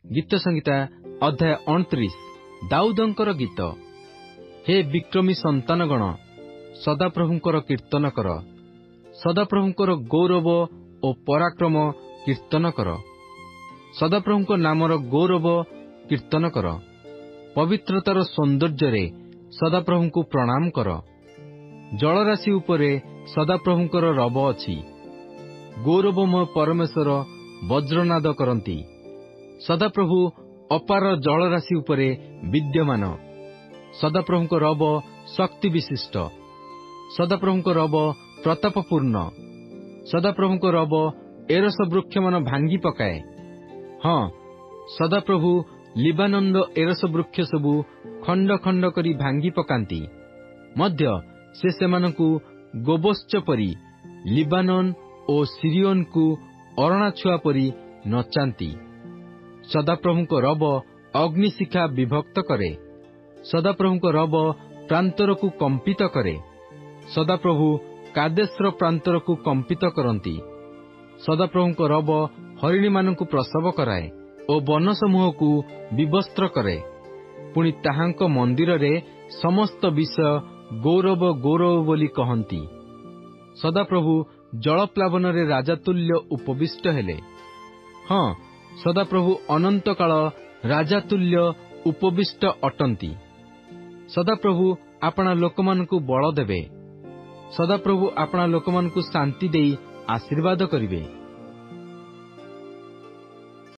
गीत संहिता अध्याय 29 दाऊदंकर गीत। हे विक्रमी संतानगण, सदाप्रभुंकर कीर्तन कर, सदाप्रभुंकर गौरव ओ पराक्रम कीर्तन कर, सदाप्रभुंक नामर गौरव कीर्तन कर, पवित्रतार सौंदर्य सदाप्रभुंकु प्रणाम कर। जलराशि उपरे सदाप्रभुंकर रब अछि, गौरवमय परमेश्वर वज्रनाद करती। सदाप्रभु अपार जलराशि उपरे विद्यमान, सदाप्रभुंक रब शक्ति विशिष्ट, सदाप्रभुंक रब प्रतापपूर्ण, सदाप्रभुंक रब एरस वृक्ष मान भांगी पकाए। हाँ, सदाप्रभु लिबानन एरस वृक्ष सबू खंड खंड करी भांगी पकांती। मध्य से सेमानकु गोबोश्च परी लिबानन ओ सिरियन को अरणा छुआ परी नचांती। सदाप्रभुंक रब अग्निशिखा विभक्त करे, सदाप्रभुंक रब प्रांतर को कंपित करे, सदाप्रभु कादेश्र प्रांतर को कंपित करती। सदाप्रभुंक रब हरिणी मानकु प्रसव कराए ओ वन समूह को विवस्त्र करे। पुणी ताहांक मंदिर रे समस्त विषय गौरव गौरव बोली कहती। सदाप्रभु जलप्लावन रे राजातुल्य उपविष्ट हेले। हाँ, सदाप्रभु अनंत काल राजातुल्य उपविष्ट अटंती। सदाप्रभु आपणा लोकमानकु बल देवे, सदाप्रभु आपणा लोकमानकु शांति देई आशीर्वाद करिवे।